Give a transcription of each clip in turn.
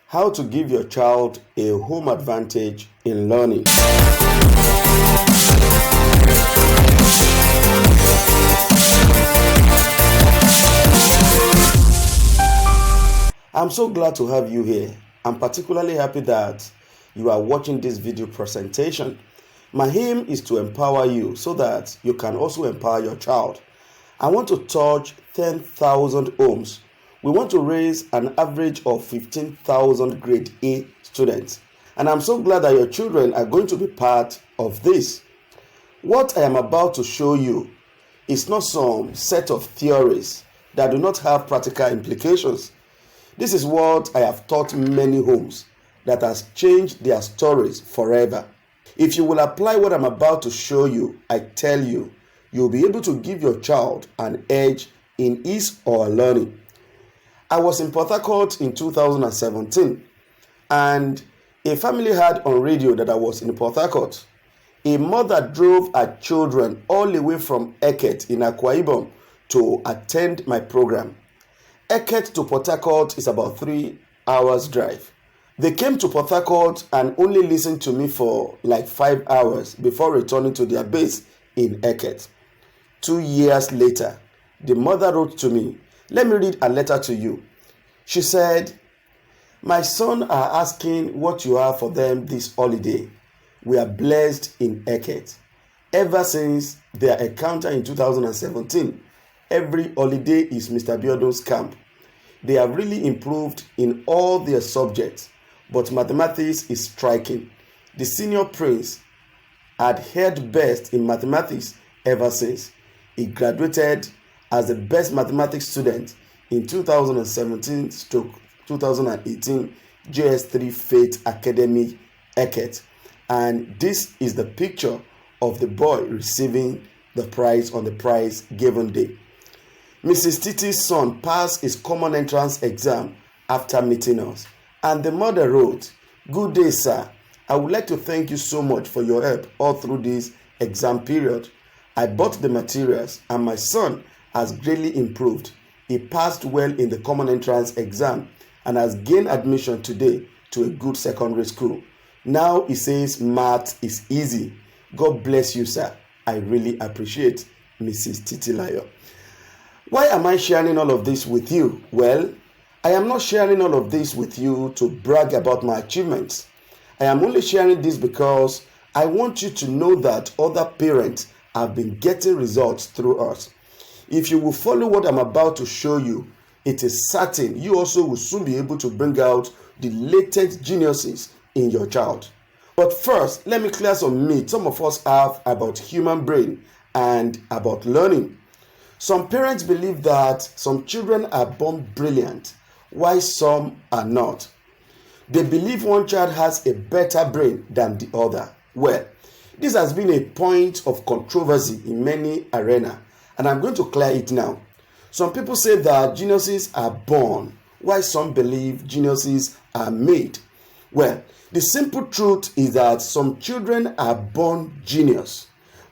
How to give your child a home advantage in learning. I'm so glad to have you here. I'm particularly happy that you are watching this video presentation. My aim is to empower you so that you can also empower your child. I want to touch 10,000 homes. We want to raise an average of 15,000 grade A students. And I'm so glad that your children are going to be part of this. What I am about to show you is not some set of theories that do not have practical implications. This is what I have taught many homes that has changed their stories forever. If you will apply what I'm about to show you, I tell you, you'll be able to give your child an edge in his or her learning. I was in Port Harcourt in 2017, and a family heard on radio that I was in Port Harcourt. A mother drove her children all the way from Eket in Akwa Ibom to attend my program. Eket to Port Harcourt is about 3 hours drive. They came to Port Harcourt and only listened to me for like 5 hours before returning to their base in Eket. 2 years later, the mother wrote to me. Let me read a letter to you. She said, "My son are asking what you have for them this holiday. We are blessed in Eket. Ever since their encounter in 2017, every holiday is Mr. Biodun's camp. They have really improved in all their subjects, but mathematics is striking. The senior prince had heard best in mathematics ever since. He graduated as the best mathematics student in 2017-2018 JS3 Faith Academy Eket. And this is the picture of the boy receiving the prize on the prize given day. Mrs. Titi's son passed his common entrance exam after meeting us, and the mother wrote, "Good day, sir. I would like to thank you so much for your help all through this exam period. I bought the materials and my son has greatly improved. He passed well in the common entrance exam and has gained admission today to a good secondary school. Now he says math is easy. God bless you, sir. I really appreciate Mrs. Titilayo." Why am I sharing all of this with you? Well, I am not sharing all of this with you to brag about my achievements. I am only sharing this because I want you to know that other parents have been getting results through us. If you will follow what I'm about to show you, it is certain you also will soon be able to bring out the latent geniuses in your child. But first, let me clear some myths some of us have about human brain and about learning. Some parents believe that some children are born brilliant, while some are not. They believe one child has a better brain than the other. Well, this has been a point of controversy in many arenas, and I'm going to clear it now. Some people say that geniuses are born, while some believe geniuses are made. Well, the simple truth is that some children are born genius,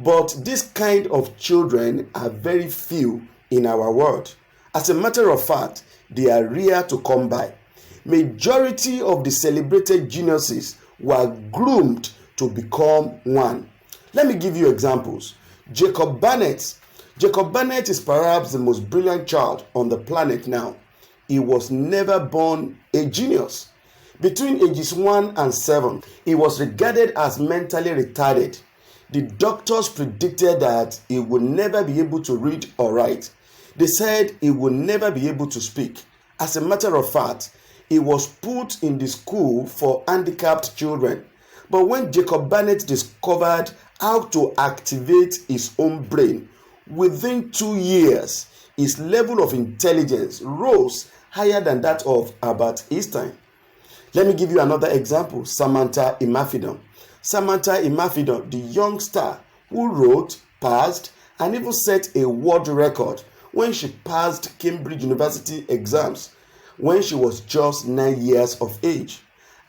but this kind of children are very few in our world. As a matter of fact, they are rare to come by. Majority of the celebrated geniuses were groomed to become one. Let me give you examples. Jacob Barnett. Jacob Barnett is perhaps the most brilliant child on the planet now. He was never born a genius. Between ages 1 and 7, he was regarded as mentally retarded. The doctors predicted that he would never be able to read or write. They said he would never be able to speak. As a matter of fact, he was put in the school for handicapped children. But when Jacob Barnett discovered how to activate his own brain, within 2 years, his level of intelligence rose higher than that of Albert Einstein. Let me give you another example, Samantha Imafidon. Samantha Imafidon, the young star who wrote, passed, and even set a world record when she passed Cambridge University exams when she was just 9 years of age,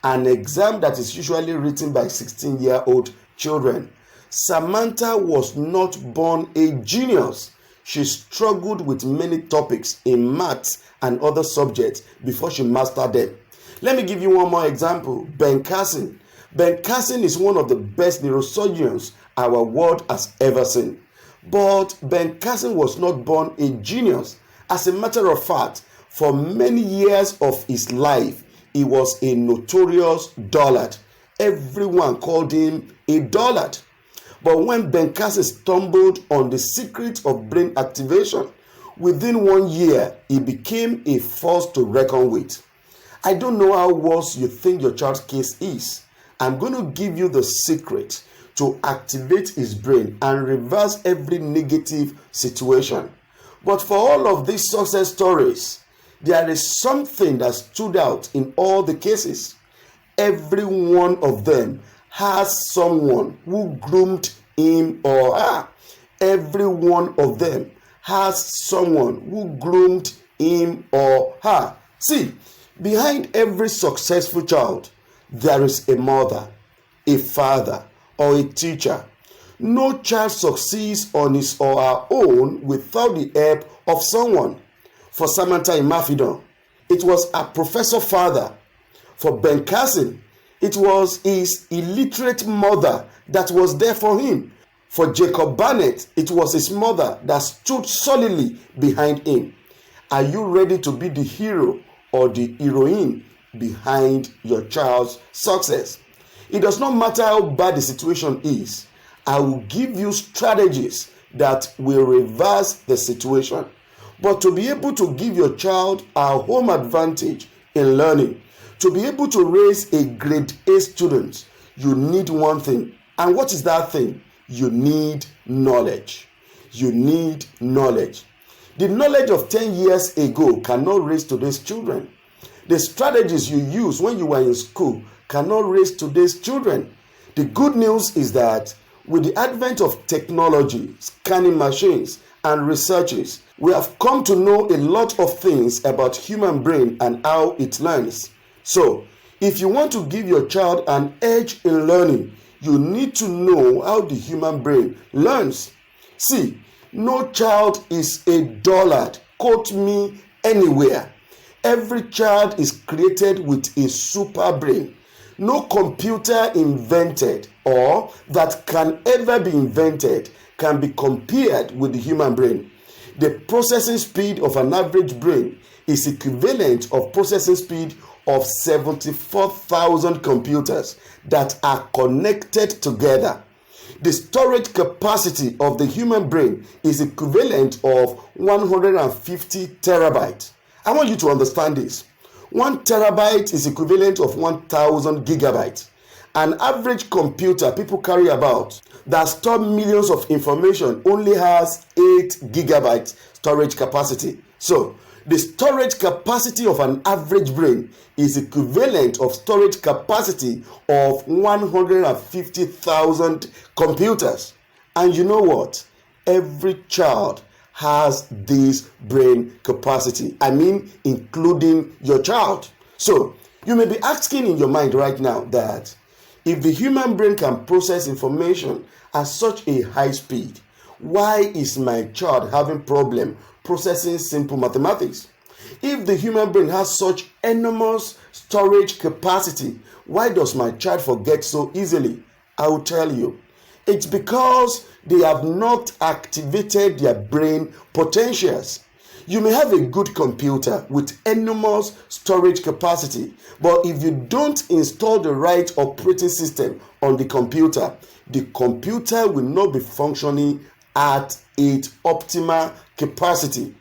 an exam that is usually written by 16-year-old children. Samantha was not born a genius. She struggled with many topics in maths and other subjects before she mastered them. Let me give you one more example. Ben Carson. Ben Carson is one of the best neurosurgeons our world has ever seen. But Ben Carson was not born a genius. As a matter of fact, for many years of his life, he was a notorious dullard. Everyone called him a dullard. But when Ben Carson stumbled on the secret of brain activation, within 1 year, he became a force to reckon with. I don't know how worse you think your child's case is. I'm going to give you the secret to activate his brain and reverse every negative situation. But for all of these success stories, there is something that stood out in all the cases. Every one of them has someone who groomed him or her. Every one of them has someone who groomed him or her. See, behind every successful child, there is a mother, a father, or a teacher. No child succeeds on his or her own without the help of someone. For Samantha in Mafidon, it was a professor father. For Ben Carson, it was his illiterate mother that was there for him. For Jacob Barnett, it was his mother that stood solidly behind him. Are you ready to be the hero or the heroine behind your child's success? It does not matter how bad the situation is. I will give you strategies that will reverse the situation. But to be able to give your child a home advantage in learning, to be able to raise a grade A student, you need one thing. And what is that thing? You need knowledge. You need knowledge. The knowledge of 10 years ago cannot raise today's children. The strategies you used when you were in school cannot raise today's children. The good news is that with the advent of technology, scanning machines, and researches, we have come to know a lot of things about human brain and how it learns. So, if you want to give your child an edge in learning, you need to know how the human brain learns. See, no child is a dullard. Quote me anywhere. Every child is created with a super brain. No computer invented or that can ever be invented can be compared with the human brain. The processing speed of an average brain is equivalent of processing speed of 74,000 computers that are connected together. The storage capacity of the human brain is equivalent of 150 terabytes. I want you to understand this. 1 terabyte is equivalent of 1,000 gigabytes. An average computer people carry about that store millions of information only has 8 gigabytes storage capacity. So, the storage capacity of an average brain is equivalent of storage capacity of 150,000 computers. And you know what? Every child has this brain capacity. I mean, including your child. So, you may be asking in your mind right now that if the human brain can process information at such a high speed, why is my child having problem processing simple mathematics? If the human brain has such enormous storage capacity, why does my child forget so easily? I will tell you. It's because they have not activated their brain potentials. You may have a good computer with enormous storage capacity, but if you don't install the right operating system on the computer will not be functioning at its optimal capacity.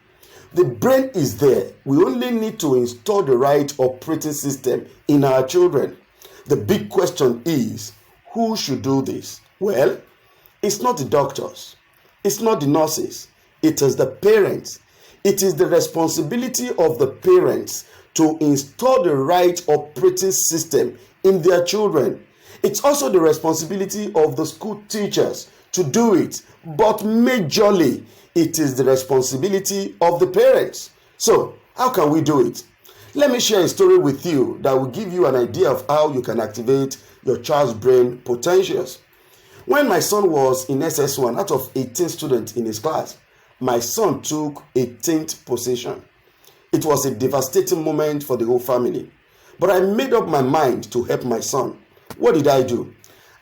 The brain is there. We only need to install the right operating system in our children. The big question is, who should do this? Well, it's not the doctors. It's not the nurses. It is the parents. It is the responsibility of the parents to install the right operating system in their children. It's also the responsibility of the school teachers to do it. But majorly, it is the responsibility of the parents. So, how can we do it? Let me share a story with you that will give you an idea of how you can activate your child's brain potentials. When my son was in SS1, out of 18 students in his class, my son took 18th position. It was a devastating moment for the whole family. But I made up my mind to help my son. What did I do?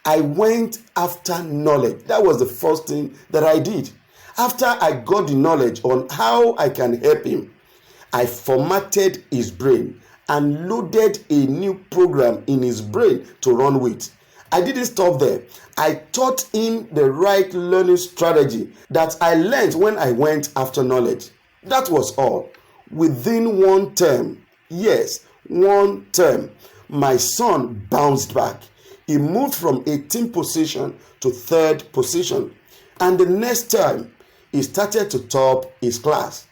I went after knowledge. That was the first thing that I did. After I got the knowledge on how I can help him, I formatted his brain and loaded a new program in his brain to run with. I didn't stop there. I taught him the right learning strategy that I learned when I went after knowledge. That was all. Within one term, yes, one term, my son bounced back. He moved from 18th position to 3rd position. And the next term, he started to top his class.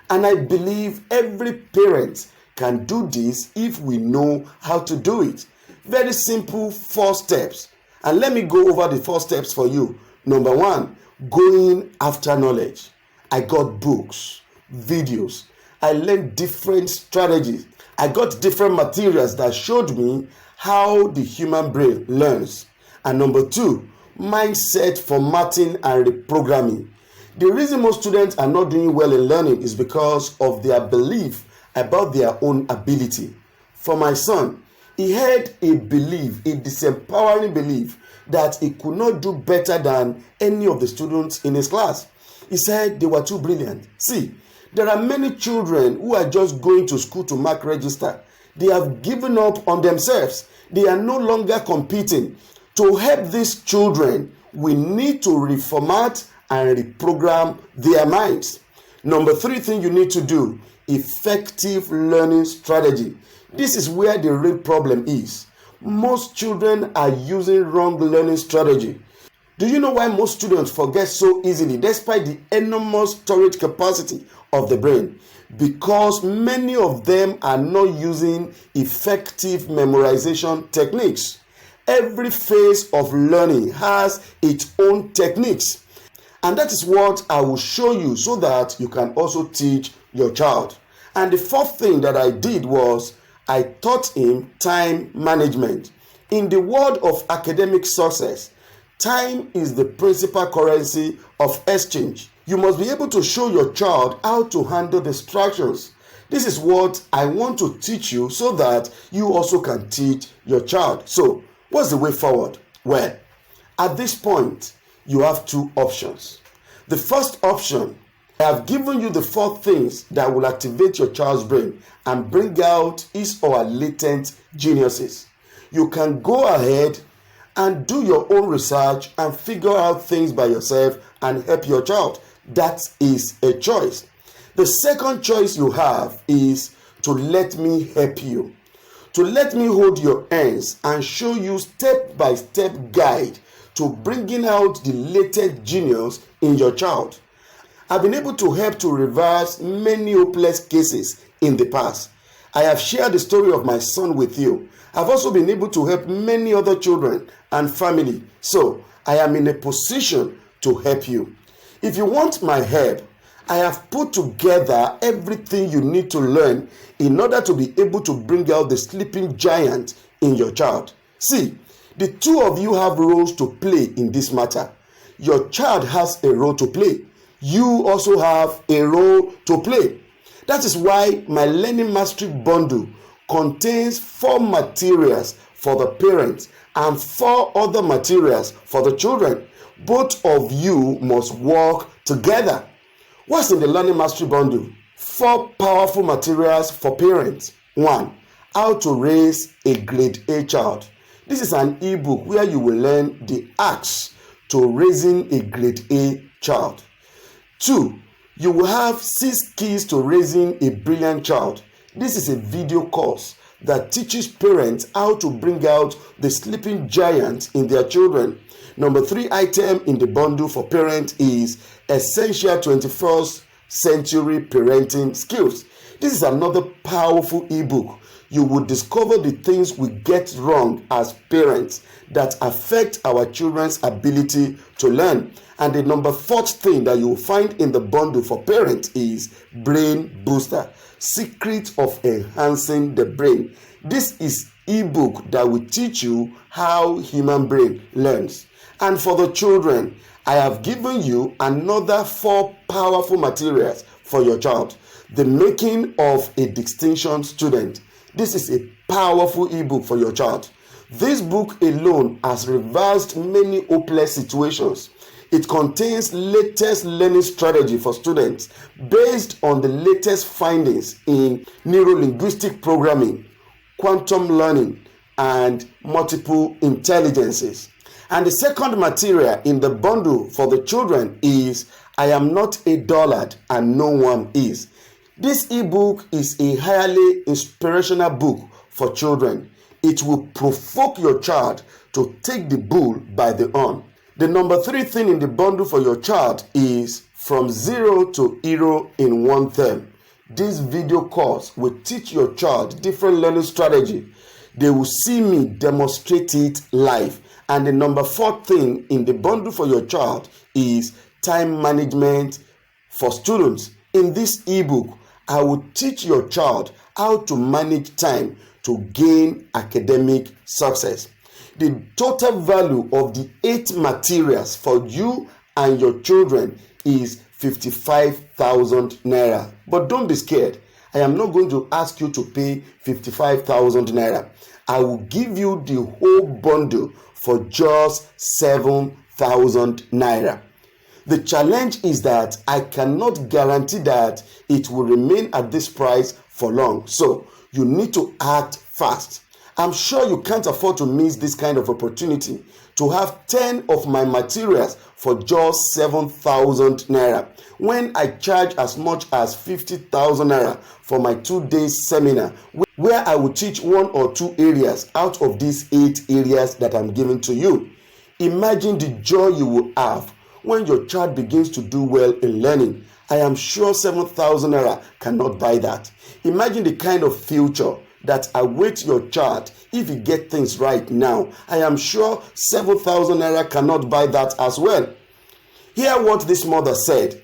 And I believe every parent can do this if we know how to do it. Very simple 4 steps. And let me go over the 4 steps for you. Number 1, going after knowledge. I got books, videos. I learned different strategies. I got different materials that showed me how the human brain learns. And number 2, mindset formatting and reprogramming. The reason most students are not doing well in learning is because of their belief about their own ability. For my son, he had a belief, a disempowering belief, that he could not do better than any of the students in his class. He said they were too brilliant. See, there are many children who are just going to school to mark register. They have given up on themselves. They are no longer competing. To help these children, we need to reformat and reprogram their minds. Number 3 thing you need to do, effective learning strategy. This is where the real problem is. Most children are using wrong learning strategy. Do you know why most students forget so easily despite the enormous storage capacity of the brain? Because many of them are not using effective memorization techniques. Every phase of learning has its own techniques. And that is what I will show you so that you can also teach your child. And the 4th thing that I did was I taught him time management. In the world of academic success, time is the principal currency of exchange. You must be able to show your child how to handle distractions. This is what I want to teach you so that you also can teach your child. So, what's the way forward? Well, at this point, you have 2 options. The first option, I have given you the 4 things that will activate your child's brain and bring out his or her latent geniuses. You can go ahead and do your own research and figure out things by yourself and help your child. That is a choice. The second choice you have is to let me help you. To let me hold your hands and show you step-by-step guide to bringing out the latent genius in your child. I've been able to help to reverse many hopeless cases in the past. I have shared the story of my son with you. I've also been able to help many other children and family. So I am in a position to help you. If you want my help, I have put together everything you need to learn in order to be able to bring out the sleeping giant in your child. See, the 2 of you have roles to play in this matter. Your child has a role to play. You also have a role to play. That is why my Learning Mastery Bundle contains 4 materials for the parents and 4 other materials for the children. Both of you must work together. What's in the Learning Mastery Bundle? 4 powerful materials for parents. 1. How to raise a grade A child. This is an ebook where you will learn the acts to raising a grade A child. 2. You will have 6 keys to raising a brilliant child. This is a video course that teaches parents how to bring out the sleeping giant in their children. Number 3 item in the bundle for parents is Essential 21st Century Parenting Skills. This is another powerful ebook. You will discover the things we get wrong as parents that affect our children's ability to learn. And the number 4th thing that you will find in the bundle for parents is Brain Booster, Secret of Enhancing the Brain. This is ebook that will teach you how human brain learns. And for the children, I have given you another 4 powerful materials for your child. The making of a distinction student. This is a powerful ebook for your child. This book alone has reversed many hopeless situations. It contains latest learning strategy for students based on the latest findings in neuro-linguistic programming, quantum learning, and multiple intelligences. And the second material in the bundle for the children is I Am Not a Dullard and No One Is. This ebook is a highly inspirational book for children. It will provoke your child to take the bull by the horn. The number 3 thing in the bundle for your child is From Zero to Hero in One Term. This video course will teach your child different learning strategy. They will see me demonstrate it live. And the number 4 thing in the bundle for your child is time management for students. In this ebook, I will teach your child how to manage time to gain academic success. The total value of the 8 materials for you and your children is 55,000 naira. But don't be scared. I am not going to ask you to pay 55,000 naira. I will give you the whole bundle for just 7,000 naira. The challenge is that I cannot guarantee that it will remain at this price for long. So you need to act fast. I'm sure you can't afford to miss this kind of opportunity to have 10 of my materials for just 7,000 naira. When I charge as much as 50,000 naira for my 2-day seminar, where I will teach 1 or 2 areas out of these 8 areas that I'm giving to you. Imagine the joy you will have when your child begins to do well in learning. I am sure 7,000 naira cannot buy that. Imagine the kind of future that awaits your child if you get things right now. I am sure 7,000 naira cannot buy that as well. Hear what this mother said.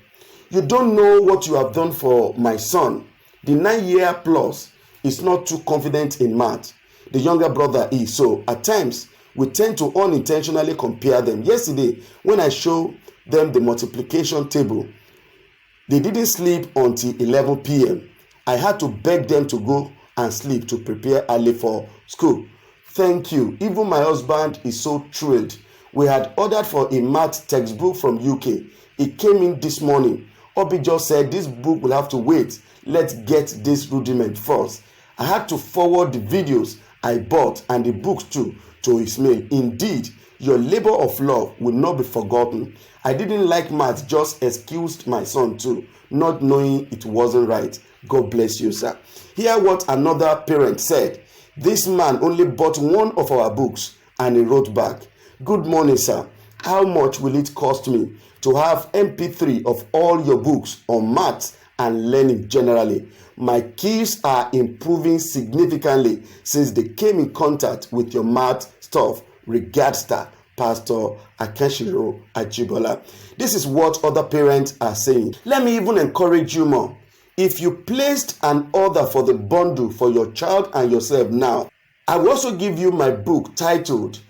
You don't know what you have done for my son. The 9-year plus is not too confident in math. The younger brother is. So at times, we tend to unintentionally compare them. Yesterday, when I showed them the multiplication table, they didn't sleep until 11 p.m. I had to beg them to go and sleep to prepare early for school. Thank you. Even my husband is so thrilled. We had ordered for a math textbook from UK. It came in this morning. Obi just said this book will have to wait. Let's get this rudiment first. I had to forward the videos I bought and the books too to his mail. Indeed, your labor of love will not be forgotten. I didn't like math, just excused my son too, not knowing it wasn't right. God bless you, sir. Hear what another parent said. This man only bought 1 of our books and he wrote back, "Good morning, sir. How much will it cost me to have MP3 of all your books on maths and learning generally? My kids are improving significantly since they came in contact with your math stuff. Regards, Pastor Akeshiro Ajibola." This is what other parents are saying. Let me even encourage you more. If you placed an order for the bundle for your child and yourself now, I will also give you my book titled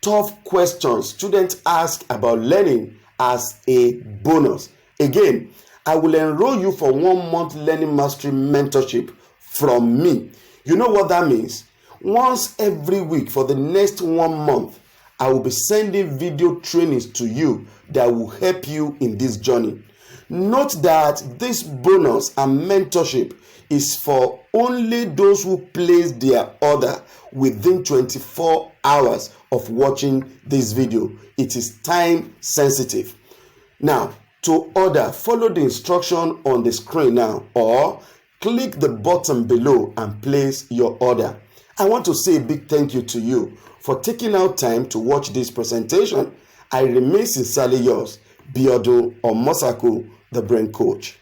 Tough Questions Students Ask About Learning as a bonus. Again, I will enroll you for 1 month learning mastery mentorship from me. You know what that means? Once every week for the next 1 month, I will be sending video trainings to you that will help you in this journey. Note that this bonus and mentorship is for only those who place their order within 24 hours of watching this video. It is time sensitive. Now, to order, follow the instruction on the screen now or click the button below and place your order. I want to say a big thank you to you for taking out time to watch this presentation. I remain sincerely yours, Biodo Omosaku, the Brain Coach.